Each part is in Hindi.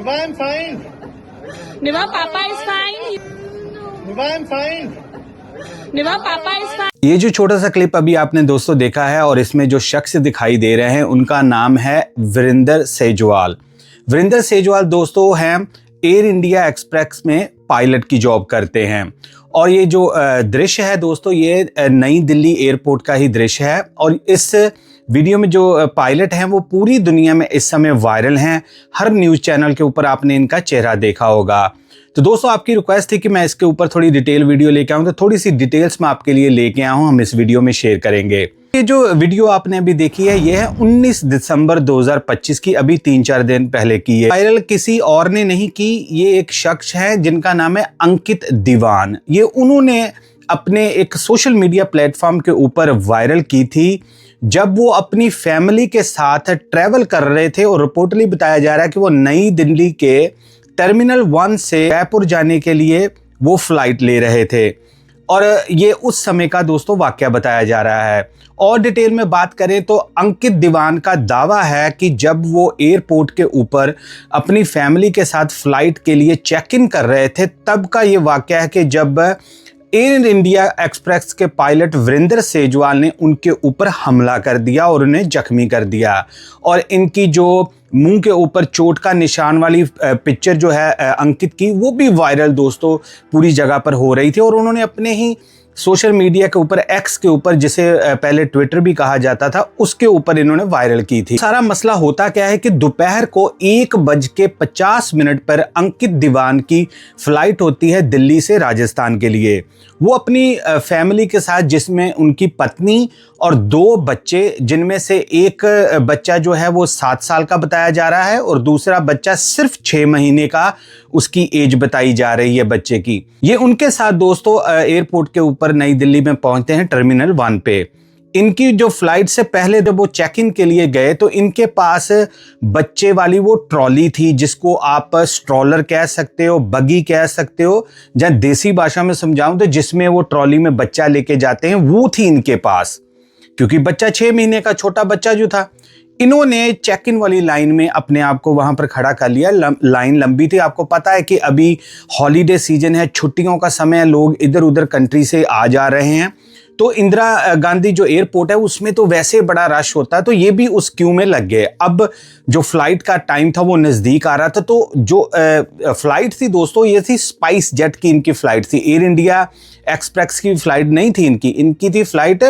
Niva, I'm fine. Niva, Papa is fine. Niva, I'm fine. Niva, Papa is fine. ये जो छोटा सा क्लिप अभी आपने दोस्तों देखा है और इसमें जो शख्स दिखाई दे रहे हैं उनका नाम है वीरेंद्र सेजवाल। वीरेंद्र सेजवाल दोस्तों हैं एयर इंडिया एक्सप्रेस में पायलट की जॉब करते हैं और ये जो दृश्य है दोस्तों ये नई दिल्ली एयरपोर्ट का ही दृश्य है और इस वीडियो में जो पायलट हैं वो पूरी दुनिया में इस समय वायरल हैं। हर न्यूज़ चैनल के ऊपर आपने इनका चेहरा देखा होगा। तो दोस्तों आपकी रिक्वेस्ट थी कि मैं इसके ऊपर थोड़ी डिटेल वीडियो लेके आऊँ, तो थोड़ी सी डिटेल्स मैं आपके लिए लेके आया हूँ, हम इस वीडियो में शेयर करेंगे। ये जो वीडियो आपने अभी देखी है ये है 19 दिसंबर 2025 की, अभी 3-4 दिन पहले की है। वायरल किसी और ने नहीं की, ये एक शख्स है जिनका नाम है अंकित दीवान। ये उन्होंने अपने एक सोशल मीडिया प्लेटफॉर्म के ऊपर वायरल की थी जब वो अपनी फैमिली के साथ ट्रैवल कर रहे थे और रिपोर्टली बताया जा रहा है कि वो नई दिल्ली के टर्मिनल 1 से जयपुर जाने के लिए वो फ्लाइट ले रहे थे और ये उस समय का दोस्तों वाकया बताया जा रहा है। और डिटेल में बात करें तो अंकित दीवान का दावा है कि जब वो एयरपोर्ट के ऊपर अपनी फैमिली के साथ फ्लाइट के लिए चेक इन कर रहे थे तब का ये वाकया है कि जब एयर इंडिया एक्सप्रेस के पायलट वीरेंद्र सेजवाल ने उनके ऊपर हमला कर दिया और उन्हें जख्मी कर दिया और इनकी जो मुंह के ऊपर चोट का निशान वाली पिक्चर जो है अंकित की वो भी वायरल दोस्तों पूरी जगह पर हो रही थी और उन्होंने अपने ही सोशल मीडिया के ऊपर एक्स के ऊपर जिसे पहले ट्विटर भी कहा जाता था उसके ऊपर इन्होंने वायरल की थी। सारा मसला होता क्या है कि दोपहर को 1:50 पर अंकित दीवान की फ्लाइट होती है दिल्ली से राजस्थान के लिए। वो अपनी फैमिली के साथ जिसमें उनकी पत्नी और 2 बच्चे, जिनमें से एक बच्चा जो है वो 7 साल का बताया जा रहा है और दूसरा बच्चा सिर्फ 6 महीने का उसकी एज बताई जा रही है बच्चे की। ये उनके साथ दोस्तों एयरपोर्ट के ऊपर नई दिल्ली में पहुंचते हैं टर्मिनल 1 पे। इनकी जो फ्लाइट से पहले जब वो चेक इन के लिए गए तो इनके पास बच्चे वाली वो ट्रॉली थी जिसको आप स्ट्रॉलर कह सकते हो, बगी कह सकते हो, या देसी भाषा में समझाऊं तो जिसमें वो ट्रॉली में बच्चा लेके जाते हैं वो थी इनके पास, क्योंकि बच्चा 6 महीने का छोटा बच्चा जो था। इन्होंने चेक इन वाली लाइन में अपने आप को वहां पर खड़ा कर लिया। लाइन लंबी थी, आपको पता है कि अभी हॉलीडे सीजन है, छुट्टियों का समय, लोग इधर उधर कंट्री से आ जा रहे हैं, तो इंदिरा गांधी जो एयरपोर्ट है उसमें तो वैसे बड़ा रश होता है, तो ये भी उस क्यू में लग गए। अब जो फ्लाइट का टाइम था वो नज़दीक आ रहा था, तो जो फ्लाइट थी दोस्तों ये थी स्पाइस जेट की, इनकी फ्लाइट थी, एयर इंडिया एक्सप्रेस की फ्लाइट नहीं थी इनकी थी फ्लाइट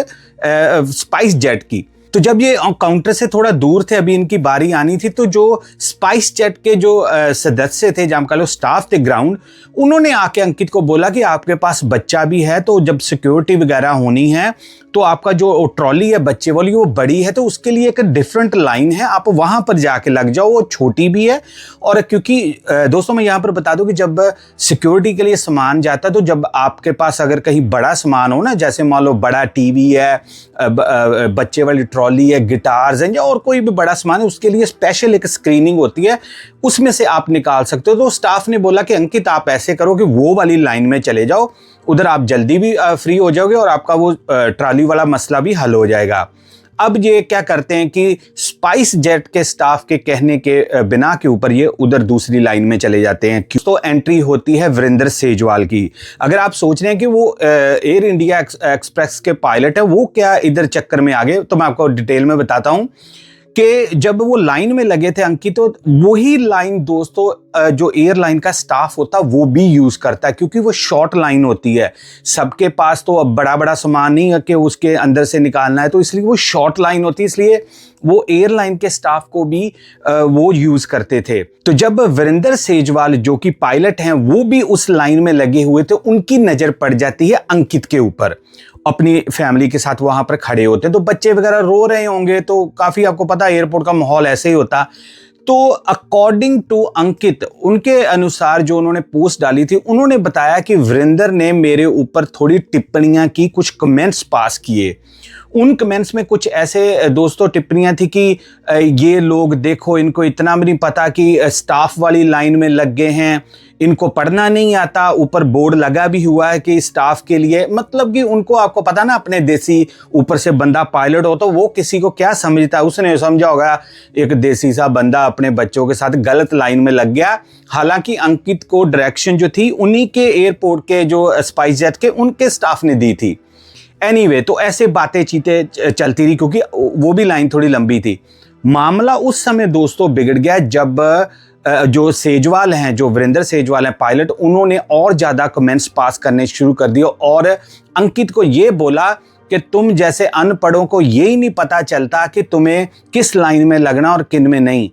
स्पाइस जेट की। तो जब ये काउंटर से थोड़ा दूर थे, अभी इनकी बारी आनी थी, तो जो स्पाइस जेट के जो सदस्य थे, जहाँ कह लो स्टाफ थे ग्राउंड, उन्होंने आके अंकित को बोला कि आपके पास बच्चा भी है, तो जब सिक्योरिटी वगैरह होनी है तो आपका जो ट्रॉली है बच्चे वाली वो बड़ी है, तो उसके लिए एक डिफरेंट लाइन है, आप वहाँ पर जाके लग जाओ, वो छोटी भी है। और क्योंकि दोस्तों मैं यहाँ पर बता दूँ कि जब सिक्योरिटी के लिए सामान जाता है तो जब आपके पास अगर कहीं बड़ा सामान हो ना, जैसे मान लो बड़ा टीवी है, बच्चे वाली ट्रॉली है, गिटार्स हैं या और कोई भी बड़ा सामान है, उसके लिए स्पेशल एक स्क्रीनिंग होती है, उसमें से आप निकाल सकते हो। तो स्टाफ ने बोला कि अंकित आप ऐसे करो कि वो वाली लाइन में चले जाओ, उधर आप जल्दी भी फ्री हो जाओगे और आपका वो ट्रॉली वाला मसला भी हल हो जाएगा। अब ये क्या करते हैं कि स्पाइस जेट के स्टाफ के कहने के बिना के ऊपर ये उधर दूसरी लाइन में चले जाते हैं। तो एंट्री होती है वीरेंद्र सेजवाल की। अगर आप सोच रहे हैं कि वो एयर इंडिया एक्सप्रेस के पायलट है, वो क्या इधर चक्कर में आ गए, तो मैं आपको डिटेल में बताता हूँ कि जब वो लाइन में लगे थे अंकित, तो वही लाइन दोस्तों जो एयरलाइन का स्टाफ होता वो भी यूज करता है, क्योंकि वो शॉर्ट लाइन होती है, सबके पास तो अब बड़ा बड़ा सामान नहीं है कि उसके अंदर से निकालना है, तो इसलिए वो शॉर्ट लाइन होती है, इसलिए वो एयरलाइन के स्टाफ को भी वो यूज करते थे। तो जब वीरेंद्र सेजवाल जो कि पायलट हैं वो भी उस लाइन में लगे हुए थे, उनकी नजर पड़ जाती है अंकित के ऊपर, अपनी फैमिली के साथ वहां पर खड़े होते, तो बच्चे वगैरह रो रहे होंगे, तो काफी आपको पता है एयरपोर्ट का माहौल ऐसे ही होता। तो अकॉर्डिंग टू अंकित, उनके अनुसार जो उन्होंने पोस्ट डाली थी, उन्होंने बताया कि वीरेंद्र ने मेरे ऊपर थोड़ी टिप्पणियां की, कुछ कमेंट्स पास किए। उन कमेंट्स में कुछ ऐसे दोस्तों टिप्पणियां थी कि ये लोग देखो, इनको इतना भी नहीं पता कि स्टाफ वाली लाइन में लग गए हैं, इनको पढ़ना नहीं आता, ऊपर बोर्ड लगा भी हुआ है कि स्टाफ के लिए, मतलब कि उनको, आपको पता ना अपने देसी, ऊपर से बंदा पायलट हो तो वो किसी को क्या समझता है, उसने समझा होगा एक देसी सा बंदा अपने बच्चों के साथ गलत लाइन में लग गया। हालांकि अंकित को डायरेक्शन जो थी उन्हीं के एयरपोर्ट के जो स्पाइस जेट के उनके स्टाफ ने दी थी। एनीवे, तो ऐसे बातें चीतें चलती रही क्योंकि वो भी लाइन थोड़ी लंबी थी। मामला उस समय दोस्तों बिगड़ गया जब जो सेजवाल हैं, जो वीरेंद्र सेजवाल हैं पायलट, उन्होंने और ज़्यादा कमेंट्स पास करने शुरू कर दिए और अंकित को ये बोला कि तुम जैसे अनपढ़ों को ये ही नहीं पता चलता कि तुम्हें किस लाइन में लगना और किन में नहीं।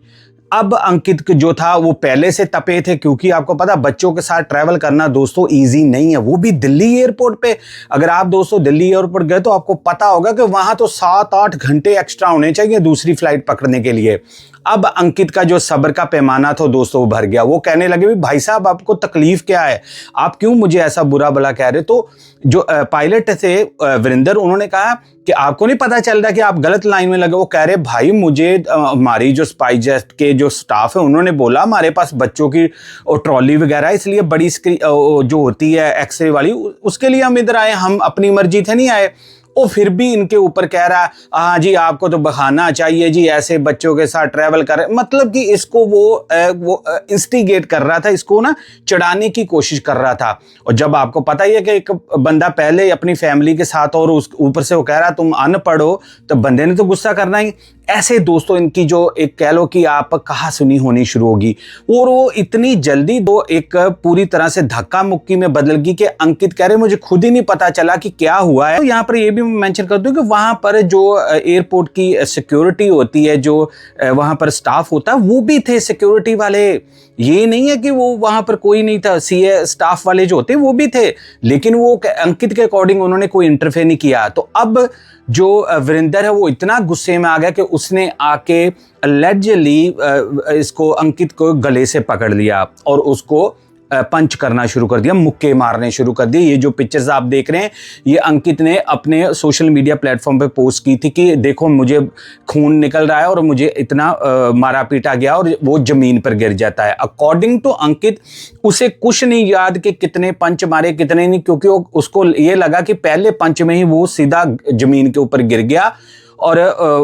अब अंकित जो था वो पहले से तपे थे क्योंकि आपको पता बच्चों के साथ ट्रैवल करना दोस्तों इजी नहीं है, वो भी दिल्ली एयरपोर्ट पे। अगर आप दोस्तों दिल्ली एयरपोर्ट गए तो आपको पता होगा कि वहां तो 7-8 घंटे एक्स्ट्रा होने चाहिए दूसरी फ्लाइट पकड़ने के लिए। अब अंकित का जो सब्र का पैमाना था दोस्तों वो भर गया। वो कहने लगे भाई साहब आपको तकलीफ क्या है, आप क्यों मुझे ऐसा बुरा भला कह रहे। तो जो पायलट थे वीरेंद्र, उन्होंने कहा कि आपको नहीं पता चल रहा कि आप गलत लाइन में लगे। वो कह रहे भाई मुझे हमारी जो स्पाइस जेट के जो स्टाफ है उन्होंने बोला हमारे पास बच्चों की ट्रॉली वगैरह, इसलिए बड़ी स्क्रीन जो होती है एक्सरे वाली, उसके लिए हम इधर आए, हम अपनी मर्जी थे नहीं आए। वो फिर भी इनके ऊपर कह रहा है हाँ जी आपको तो बहाना चाहिए जी, ऐसे बच्चों के साथ ट्रैवल कर, मतलब कि इसको वो इंस्टिगेट कर रहा था, इसको ना चढ़ाने की कोशिश कर रहा था। और जब आपको पता ही है कि एक बंदा पहले अपनी फैमिली के साथ और उस ऊपर से वो कह रहा तुम अनपढ़ हो, तो बंदे ने तो गुस्सा करना ही। ऐसे दोस्तों इनकी जो एक कह लो कि आप कहा सुनी होनी शुरू होगी और वो इतनी जल्दी दो एक पूरी तरह से धक्का मुक्की में बदल गई कि अंकित कह रहे मुझे खुद ही नहीं पता चला कि क्या हुआ है। तो यहाँ पर ये भी मेंशन कर दूं कि वहां पर जो एयरपोर्ट की सिक्योरिटी होती है, जो वहां पर स्टाफ होता है, वो भी थे सिक्योरिटी वाले। ये नहीं है कि वो वहां पर कोई नहीं था, सीए स्टाफ वाले जो होते वो भी थे, लेकिन वो अंकित के अकॉर्डिंग उन्होंने कोई इंटरफेयर नहीं किया। तो अब जो वीरेंद्र है वो इतना गुस्से में आ गया कि उसने आके अलेजली इसको अंकित को गले से पकड़ लिया और उसको पंच करना शुरू कर दिया, मुक्के मारने शुरू कर दिए। ये जो पिक्चर्स आप देख रहे हैं ये अंकित ने अपने सोशल मीडिया प्लेटफॉर्म पे पोस्ट की थी कि देखो मुझे खून निकल रहा है और मुझे इतना मारा पीटा गया, और वो जमीन पर गिर जाता है। अकॉर्डिंग टू अंकित उसे कुछ नहीं याद कि कितने पंच मारे कितने नहीं, क्योंकि उसको ये लगा कि पहले पंच में ही वो सीधा जमीन के ऊपर गिर गया और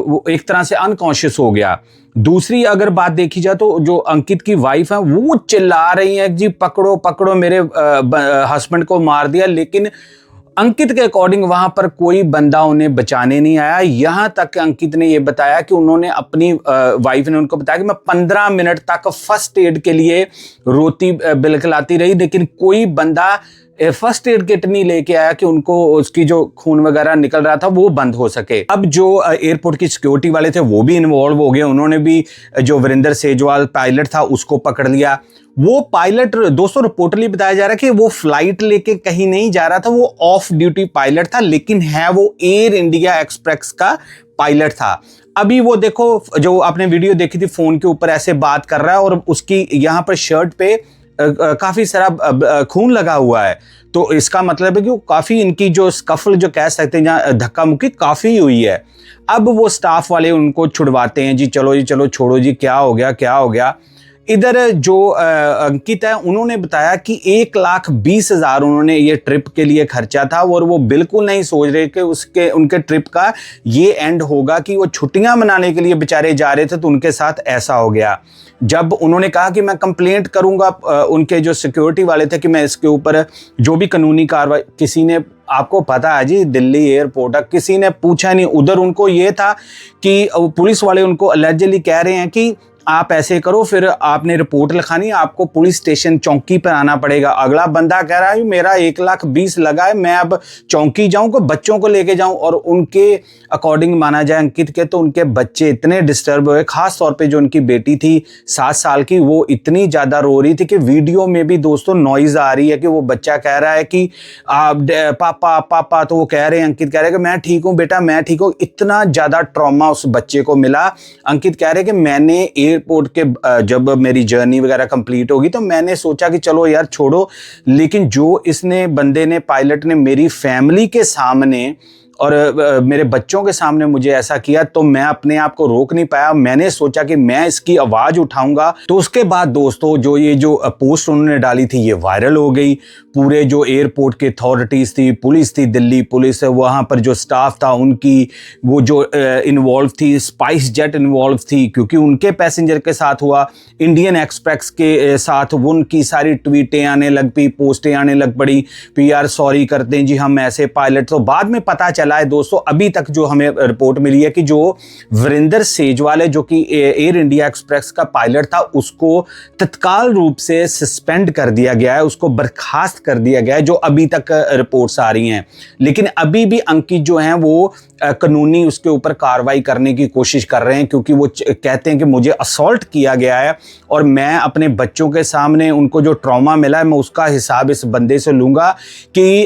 वो एक तरह से अनकॉन्शियस हो गया। दूसरी अगर बात देखी जाए तो जो अंकित की वाइफ है वो चिल्ला रही है जी पकड़ो पकड़ो मेरे हस्बैंड को मार दिया, लेकिन अंकित के अकॉर्डिंग वहां पर कोई बंदा उन्हें बचाने नहीं आया। यहां तक अंकित ने यह बताया कि उन्होंने अपनी वाइफ ने उनको बताया कि मैं 15 मिनट तक फर्स्ट एड के लिए रोती बिलखलाती रही, लेकिन कोई बंदा फर्स्ट एड किट नहीं लेके आया कि उनको उसकी जो खून वगैरह निकल रहा था वो बंद हो सके। अब जो एयरपोर्ट की सिक्योरिटी वाले थे वो भी इन्वॉल्व हो गए, उन्होंने भी जो वीरेंद्र सेजवाल पायलट था उसको पकड़ लिया। वो पायलट दोस्तों रिपोर्टली बताया जा रहा है कि वो फ्लाइट लेके कहीं नहीं जा रहा था, वो ऑफ ड्यूटी पायलट था, लेकिन है वो एयर इंडिया एक्सप्रेस का पायलट था। अभी वो देखो जो आपने वीडियो देखी थी फोन के ऊपर ऐसे बात कर रहा है और उसकी यहाँ पर शर्ट पे काफी सारा खून लगा हुआ है, तो इसका मतलब है कि काफी इनकी जो स्कफल जो कह सकते हैं जहाँ धक्का मुक्की काफी हुई है। अब वो स्टाफ वाले उनको छुड़वाते हैं जी चलो छोड़ो जी, क्या हो गया। इधर जो अंकित है उन्होंने बताया कि 1,20,000 उन्होंने ये ट्रिप के लिए खर्चा था और वो बिल्कुल नहीं सोच रहे कि उनके ट्रिप का ये एंड होगा कि वो छुट्टियां मनाने के लिए बेचारे जा रहे थे, तो उनके साथ ऐसा हो गया। जब उन्होंने कहा कि मैं कंप्लेंट करूंगा उनके जो सिक्योरिटी वाले थे कि मैं इसके ऊपर जो भी कानूनी कार्रवाई, किसी ने, आपको पता है जी दिल्ली एयरपोर्ट है, किसी ने पूछा नहीं। उधर उनको ये था कि पुलिस वाले उनको अलेजली कह रहे हैं कि आप ऐसे करो, फिर आपने रिपोर्ट लिखानी, आपको पुलिस स्टेशन चौकी पर आना पड़ेगा। अगला बंदा कह रहा है मेरा 1,20,000 लगा है, मैं अब चौकी जाऊं को बच्चों को लेके जाऊं, और उनके अकॉर्डिंग माना जाए अंकित के तो उनके बच्चे इतने डिस्टर्ब हुए, खास तौर पे जो उनकी बेटी थी 7 साल की, वो इतनी ज्यादा रो रही थी कि वीडियो में भी दोस्तों नॉइज आ रही है कि वो बच्चा कह रहा है कि पापा, तो वो कह रहे हैं, अंकित कह रहे हैं कि मैं ठीक हूँ बेटा, मैं ठीक हूँ। इतना ज्यादा ट्रॉमा उस बच्चे को मिला। अंकित कह रहे हैं कि मैंने एयरपोर्ट के जब मेरी जर्नी वगैरह कंप्लीट होगी तो मैंने सोचा कि चलो यार छोड़ो, लेकिन जो इसने बंदे ने, पायलट ने मेरी फैमिली के सामने और मेरे बच्चों के सामने मुझे ऐसा किया, तो मैं अपने आप को रोक नहीं पाया। मैंने सोचा कि मैं इसकी आवाज़ उठाऊंगा। तो उसके बाद दोस्तों जो पोस्ट उन्होंने डाली थी ये वायरल हो गई। पूरे जो एयरपोर्ट के अथॉरिटीज़ थी, पुलिस थी, दिल्ली पुलिस, वहाँ पर जो स्टाफ था उनकी, वो जो इन्वॉल्व थी, स्पाइस जेट इन्वॉल्व थी क्योंकि उनके पैसेंजर के साथ हुआ, इंडियन एक्सप्रेस के साथ उनकी सारी ट्वीटें आने लग पी, पोस्टें आने लग पड़ी, PR सॉरी करते हैं जी हम ऐसे पायलट। तो बाद में पता चला है दोस्तों, अभी तक जो हमें रिपोर्ट मिली है कि जो वीरेंद्र सेजवाल है जो कि एयर इंडिया एक्सप्रेस का पायलट था, उसको तत्काल रूप से सस्पेंड कर दिया गया है, उसको बर्खास्त कर दिया गया है, जो अभी तक रिपोर्ट्स आ रही हैं। लेकिन अभी भी अंकित जो हैं वो कानूनी उसके ऊपर कार्रवाई करने की कोशिश कर रहे हैं क्योंकि वो कहते हैं कि मुझे असॉल्ट किया गया है और मैं अपने बच्चों के सामने उनको जो ट्रॉमा मिला है मैं उसका हिसाब इस बंदे से लूँगा कि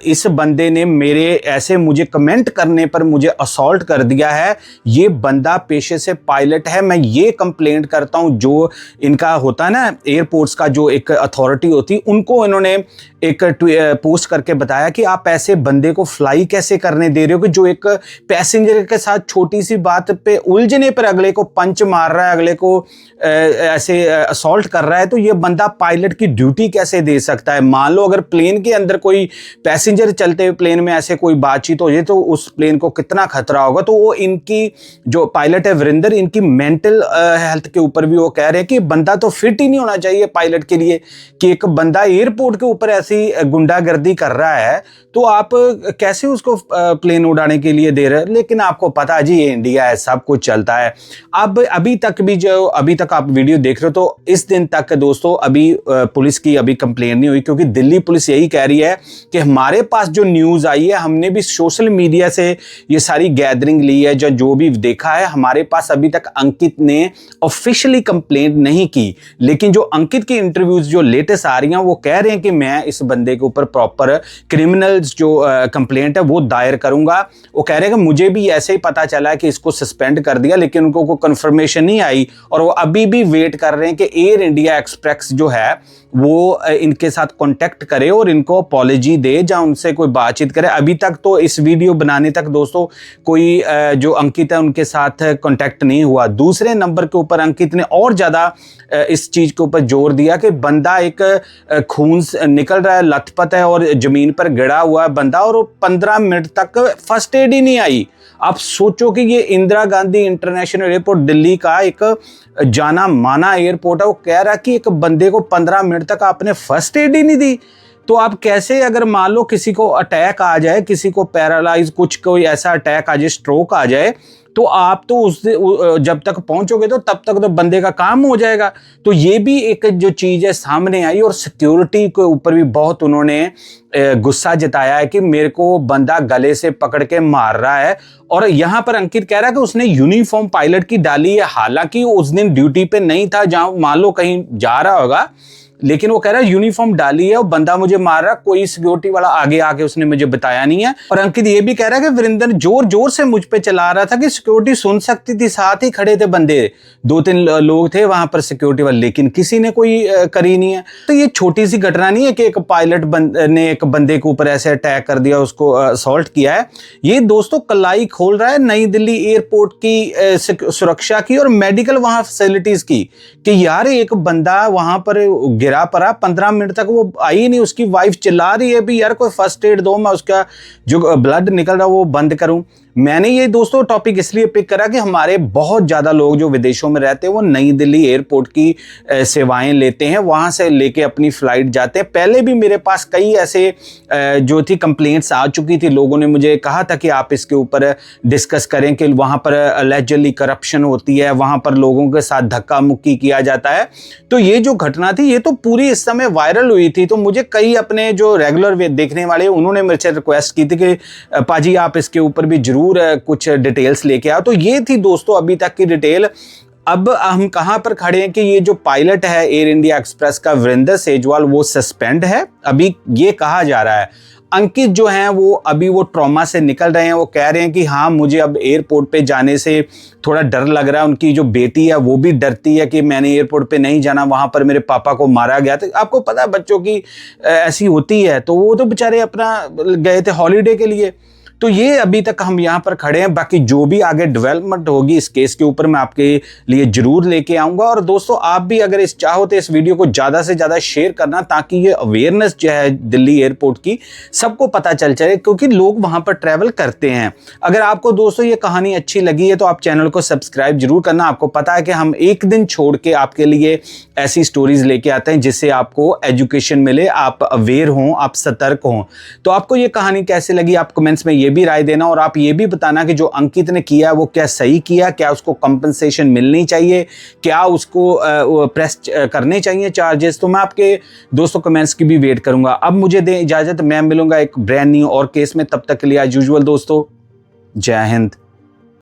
इस बंदे ने मेरे ऐसे मुझे कमेंट करने पर मुझे असॉल्ट कर दिया है। ये बंदा पेशे से पायलट है। मैं ये कंप्लेंट करता हूँ, जो इनका होता है ना एयरपोर्ट्स का जो एक अथॉरिटी होती, उनको इन्होंने एक पोस्ट करके बताया कि आप ऐसे बंदे को फ्लाई कैसे करने दे रहे हो कि जो एक पैसेंजर के साथ छोटी सी बात पे उलझने पर अगले को पंच मार रहा है, अगले को ऐसे असॉल्ट कर रहा है। तो ये बंदा पायलट की ड्यूटी कैसे दे सकता है? मान लो अगर प्लेन के अंदर कोई पैसेंजर चलते हुए प्लेन में ऐसे कोई बातचीत हो जाए तो उस प्लेन को कितना खतरा होगा। तो वो इनकी जो पायलट है वीरेंद्र, इनकी मेंटल हेल्थ के ऊपर भी वो कह रहे हैं कि बंदा तो फिट ही नहीं होना चाहिए पायलट के लिए, कि एक बंदा एयरपोर्ट के ऊपर ऐसी गुंडागर्दी कर रहा है तो आप कैसे उसको प्लेन उड़ाने के लिए दे रहे हैं। लेकिन आपको पता जी ये इंडिया है, सब कुछ चलता है। अब अभी तक आप वीडियो देख रहे हो तो इस दिन तक दोस्तों अभी पुलिस की अभी कंप्लेंट नहीं हुई, क्योंकि दिल्ली पुलिस यही कह रही है कि हमारे पास जो न्यूज़ आई है, हमने भी सोशल मीडिया से ये सारी गैदरिंग ली है, जो भी देखा है, हमारे पास अभी तक अंकित ने ऑफिशियली कंप्लेंट नहीं की। लेकिन जो अंकित की इंटरव्यूज जो लेटेस्ट आ रही हैं वो कह रहे हैं कि मैं इस बंदे के ऊपर प्रॉपर क्रिमिनल जो कंप्लेंट है वो दायर करूंगा। वो कह रहे हैं कि मुझे भी ऐसे ही पता चला है कि इसको सस्पेंड कर दिया, लेकिन उनको कोई कंफर्मेशन नहीं आई और वो अभी भी वेट कर रहे हैं कि एयर इंडिया एक्सप्रेस जो है वो इनके साथ कांटेक्ट करे और इनको अपॉलॉजी दे या उनसे कोई बातचीत करे। अभी तक तो इस वीडियो बनाने तक दोस्तों कोई जो अंकित है उनके साथ कांटेक्ट नहीं हुआ। दूसरे नंबर के ऊपर अंकित ने और ज़्यादा इस चीज़ के ऊपर जोर दिया कि बंदा एक खून निकल रहा है, लथपथ है और ज़मीन पर गिरा हुआ है बंदा, और 15 मिनट तक फर्स्ट एड ही नहीं आई। आप सोचो कि ये इंदिरा गांधी इंटरनेशनल एयरपोर्ट दिल्ली का एक जाना माना एयरपोर्ट है, वो कह रहा है कि एक बंदे को 15 मिनट तक आपने फर्स्ट एड ही नहीं दी। तो आप कैसे, अगर मान लो किसी को अटैक आ जाए, किसी को पैरालाइज, कुछ कोई ऐसा अटैक आ जाए, स्ट्रोक आ जाए, तो आप तो उस जब तक पहुंचोगे तो तब तक तो बंदे का काम हो जाएगा। तो ये भी एक जो चीज़ है सामने आई, और सिक्योरिटी के ऊपर भी बहुत उन्होंने गुस्सा जताया है कि मेरे को बंदा गले से पकड़ के मार रहा है। और यहाँ पर अंकित कह रहा है कि उसने यूनिफॉर्म पायलट की डाली है, हालांकि उस दिन ड्यूटी पे नहीं था, जहां मान लो कहीं जा रहा होगा, लेकिन वो कह रहा है यूनिफॉर्म डाली है और बंदा मुझे मार रहा, कोई सिक्योरिटी वाला आगे आके उसने मुझे बताया नहीं है। और अंकित ये भी कह रहा है कि वीरेंद्र जोर जोर से मुझ पे चला रहा था कि सिक्योरिटी सुन सकती थी, साथ ही खड़े थे बंदे, 2-3 लोग थे वहां पर सिक्योरिटी वाले, लेकिन किसी ने कोई करी नहीं है। तो ये छोटी सी घटना नहीं है कि एक पायलट ने एक बंदे के ऊपर ऐसे अटैक कर दिया, उसको असॉल्ट किया है। ये दोस्तों कलाई खोल रहा है नई दिल्ली एयरपोर्ट की सुरक्षा की और मेडिकल वहां फैसिलिटीज की, कि यार एक बंदा वहां पर गिरा पड़ा, 15 मिनट तक वो आई नहीं, उसकी वाइफ चिल्ला रही है भी यार कोई फर्स्ट एड दो, मैं उसका जो ब्लड निकल रहा वो बंद करूं। मैंने ये दोस्तों टॉपिक इसलिए पिक करा कि हमारे बहुत ज़्यादा लोग जो विदेशों में रहते हैं वो नई दिल्ली एयरपोर्ट की सेवाएं लेते हैं, वहाँ से लेके अपनी फ़्लाइट जाते हैं। पहले भी मेरे पास कई ऐसे जो थी कंप्लेंट्स आ चुकी थी, लोगों ने मुझे कहा था कि आप इसके ऊपर डिस्कस करें कि वहाँ पर अलेजली करप्शन होती है, वहाँ पर लोगों के साथ धक्का मुक्की किया जाता है। तो ये जो घटना थी ये तो पूरी इस समय वायरल हुई थी। तो मुझे कई अपने जो रेगुलर देखने वाले उन्होंने मेरे से रिक्वेस्ट की थी कि पाजी आप इसके ऊपर भी जरूर कुछ डिटेल्स लेके आओ। तो ये थी दोस्तों अभी तक की डिटेल। अब हम कहां पर खड़े हैं कि ये जो पायलट है एयर इंडिया एक्सप्रेस का वीरेंद्र सेजवाल वो सस्पेंड है, अभी ये कहा जा रहा है। अंकित जो हैं वो अभी वो ट्रॉमा से निकल रहे हैं, वो कह रहे हैं कि हाँ मुझे अब एयरपोर्ट पे जाने से थोड़ा डर लग रहा है। उनकी जो बेटी है वो भी डरती है कि मैंने एयरपोर्ट पे नहीं जाना, वहाँ पर मेरे पापा को मारा गया। तो आपको पता है बच्चों की ऐसी होती है, तो वो तो बेचारे अपना गए थे हॉलीडे के लिए। तो ये अभी तक हम यहाँ पर खड़े हैं, बाकी जो भी आगे डेवलपमेंट होगी इस केस के ऊपर मैं आपके लिए जरूर लेके आऊंगा। और दोस्तों आप भी अगर इस चाहो तो इस वीडियो को ज़्यादा से ज़्यादा शेयर करना, ताकि ये अवेयरनेस जो है दिल्ली एयरपोर्ट की सबको पता चल जाए, क्योंकि लोग वहाँ पर ट्रैवल करते हैं। अगर आपको दोस्तों ये कहानी अच्छी लगी है तो आप चैनल को सब्सक्राइब जरूर करना। आपको पता है कि हम एक दिन छोड़ के आपके लिए ऐसी स्टोरीज लेके आते हैं जिससे आपको एजुकेशन मिले, आप अवेयर हों, आप सतर्क हों। तो आपको ये कहानी कैसे लगी आप कमेंट्स में ये भी राय देना, और आप ये भी बताना कि जो अंकित ने किया वो क्या सही किया, क्या उसको कंपनसेशन मिलनी चाहिए, क्या उसको प्रेस करने चाहिए चार्जेस। तो मैं आपके दोस्तों कमेंट्स की भी वेट करूंगा। अब मुझे दें इजाजत, मैं मिलूंगा एक ब्रांड न्यू और केस में। तब तक के लिए एज यूजुअल दोस्तों, जय हिंद।